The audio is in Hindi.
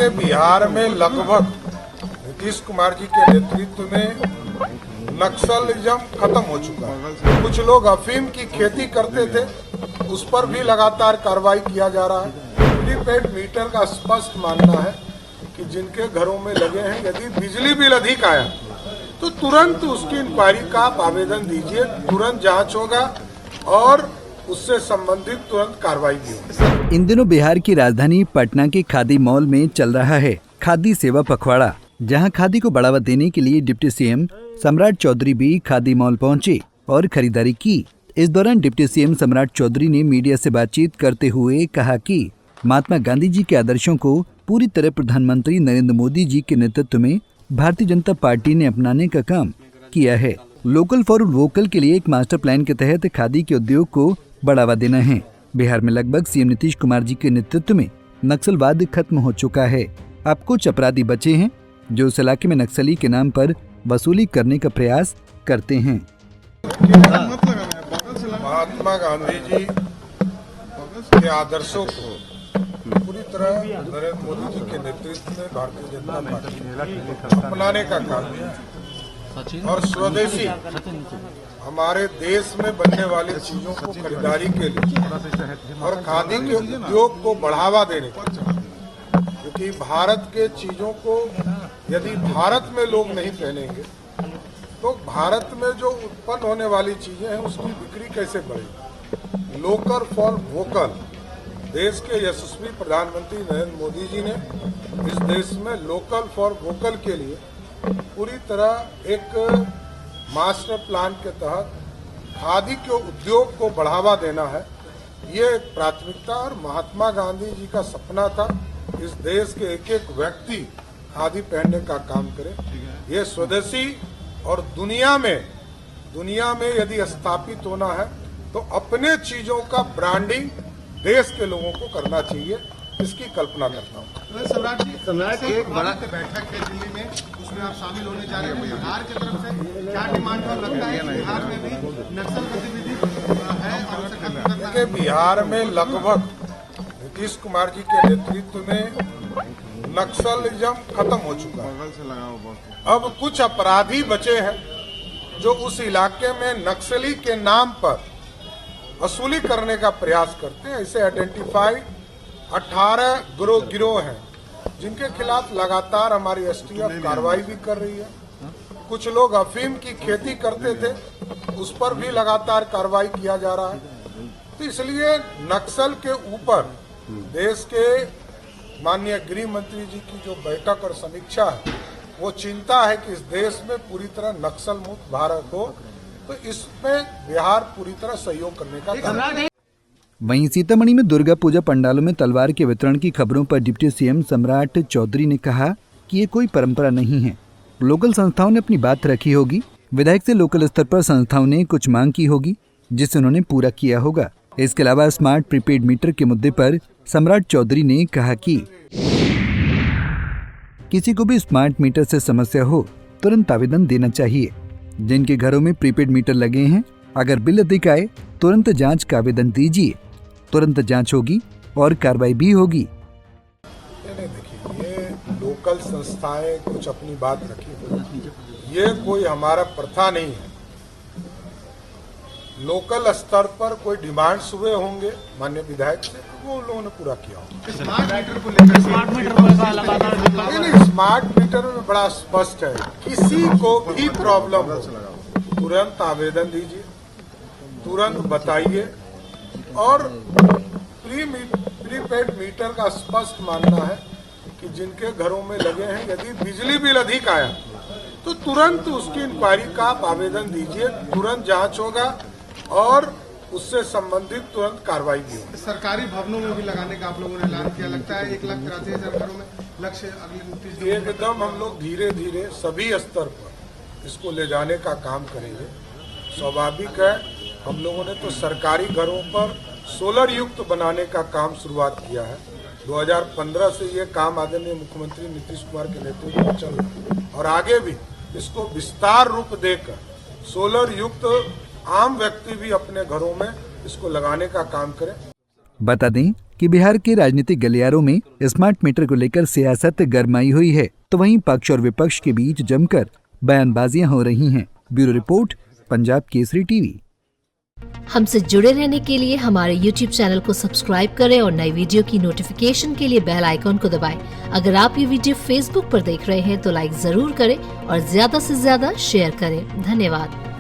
देखिए, बिहार में लगभग नीतीश कुमार जी के नेतृत्व में नक्सलिज्म खत्म हो चुका है। कुछ लोग अफीम की खेती करते थे, उस पर भी लगातार कार्रवाई किया जा रहा है। प्रीपेड मीटर का स्पष्ट मानना है कि जिनके घरों में लगे हैं, यदि बिजली बिल अधिक आया तो तुरंत उसकी इंक्वायरी का आप आवेदन दीजिए, तुरंत जांच होगा और उससे संबंधित तुरंत कार्रवाई भी होगी। इन दिनों बिहार की राजधानी पटना के खादी मॉल में चल रहा है खादी सेवा पखवाड़ा, जहां खादी को बढ़ावा देने के लिए डिप्टी सीएम सम्राट चौधरी भी खादी मॉल पहुंचे और खरीदारी की। इस दौरान डिप्टी सीएम सम्राट चौधरी ने मीडिया से बातचीत करते हुए कहा कि महात्मा गांधी जी के आदर्शों को पूरी तरह प्रधानमंत्री नरेंद्र मोदी जी के नेतृत्व में भारतीय जनता पार्टी ने अपनाने का काम किया है। लोकल फॉर वोकल के लिए एक मास्टर प्लान के तहत खादी के उद्योग को बढ़ावा देना है। बिहार में लगभग सीएम नीतीश कुमार जी के नेतृत्व में नक्सलवाद खत्म हो चुका है। अब कुछ अपराधी बचे हैं जो उस इलाके में नक्सली के नाम पर वसूली करने का प्रयास करते हैं। महात्मा गांधी जी के आदर्शों को पूरी तरह नरेंद्र मोदी जी के नेतृत्व में भारतीय जनता पार्टी अपनाने का काम किया और स्वदेशी हमारे देश में बनने वाली चीजों को खरीदारी के लिए और खादी के उद्योग को बढ़ावा देने के लिए, क्योंकि भारत के चीजों को यदि भारत में लोग नहीं पहनेंगे तो भारत में जो उत्पन्न होने वाली चीजें हैं उसकी बिक्री कैसे बढ़ेगी। लोकल फॉर वोकल, देश के यशस्वी प्रधानमंत्री नरेंद्र मोदी जी ने इस देश में लोकल फॉर वोकल के लिए पूरी तरह एक मास्टर प्लान के तहत खादी के उद्योग को बढ़ावा देना है। ये एक प्राथमिकता और महात्मा गांधी जी का सपना था इस देश के एक एक व्यक्ति खादी पहनने का काम करे। ये स्वदेशी और दुनिया में यदि स्थापित होना है तो अपने चीजों का ब्रांडिंग देश के लोगों को करना चाहिए, इसकी कल्पना करता हूँ। सम्राट जी, एक बड़ा बैठक है दिल्ली में, उसमें आप शामिल होने जा रहे हैं। बिहार की तरफ से क्या डिमांड है? लगता है कि बिहार में भी नक्सल गतिविधि है और उसे खत्म करना है। बिहार में लगभग नीतीश कुमार जी के नेतृत्व में नक्सलिज्म खत्म हो चुका है। अब कुछ अपराधी बचे हैं जो उस इलाके में नक्सली के नाम पर वसूली करने का प्रयास करते हैं। ऐसे आइडेंटिफाई 18 गिरोह हैं जिनके खिलाफ लगातार हमारी एसटीएफ कार्रवाई भी कर रही है। कुछ लोग अफीम की खेती करते थे, उस पर भी लगातार कार्रवाई किया जा रहा है। तो इसलिए नक्सल के ऊपर देश के माननीय गृह मंत्री जी की जो बैठक और समीक्षा है, वो चिंता है कि इस देश में पूरी तरह नक्सल मुक्त भारत हो, तो इसमें बिहार पूरी तरह सहयोग करने का काम। वहीं सीतामढ़ी में दुर्गा पूजा पंडालों में तलवार के वितरण की खबरों पर डिप्टी सीएम सम्राट चौधरी ने कहा कि ये कोई परंपरा नहीं है। लोकल संस्थाओं ने अपनी बात रखी होगी। विधायक से लोकल स्तर पर संस्थाओं ने कुछ मांग की होगी जिसे उन्होंने पूरा किया होगा। इसके अलावा स्मार्ट प्रीपेड मीटर के मुद्दे पर सम्राट चौधरी ने कहा कि किसी को भी स्मार्ट मीटर से समस्या हो तुरंत आवेदन देना चाहिए। जिनके घरों में प्रीपेड मीटर लगे हैं, अगर बिल अधिक आए तुरंत जांच का आवेदन दीजिए, तुरंत जांच होगी और कार्रवाई भी होगी। देखिए, ये लोकल संस्थाएं कुछ अपनी बात रखी, ये कोई हमारा प्रथा नहीं है। लोकल स्तर पर कोई डिमांड्स हुए होंगे माननीय विधायक से, तो वो लोगों ने पूरा किया होगा। स्मार्ट मीटर में बड़ा स्पष्ट है, किसी को भी प्रॉब्लम हो तुरंत आवेदन दीजिए, तुरंत बताइए। और प्रीपेड मीटर का स्पष्ट मानना है कि जिनके घरों में लगे हैं, यदि बिजली बिल अधिक आया तो तुरंत उसकी इंक्वायरी का आप आवेदन दीजिए, तुरंत जांच होगा और उससे संबंधित तुरंत कार्रवाई भी होगी। सरकारी भवनों में भी लगाने का आप लोगों ने ऐलान किया, लगता है 1,83,000 घरों में लक्ष्य अगले 29 दिन। एकदम हम लोग धीरे धीरे सभी स्तर पर इसको ले जाने का काम करेंगे। स्वाभाविक है, हम लोगों ने तो सरकारी घरों पर सोलर युक्त बनाने का काम शुरुआत किया है। 2015 से ये काम आदरणीय मुख्यमंत्री नीतीश कुमार के नेतृत्व में चल रहा है और आगे भी इसको विस्तार रूप देकर सोलर युक्त आम व्यक्ति भी अपने घरों में इसको लगाने का काम करें। बता दें कि बिहार के राजनीतिक गलियारों में स्मार्ट मीटर को लेकर सियासत गरमाई हुई है, तो वहीं पक्ष और विपक्ष के बीच जमकर बयानबाजियां हो रही हैं। Bureau report, Punjab Kesari TV. हमसे जुड़े रहने के लिए हमारे YouTube चैनल को सब्सक्राइब करें और नई वीडियो की नोटिफिकेशन के लिए बेल आइकॉन को दबाएं। अगर आप ये वीडियो Facebook पर देख रहे हैं तो लाइक जरूर करें और ज्यादा से ज्यादा शेयर करें। धन्यवाद।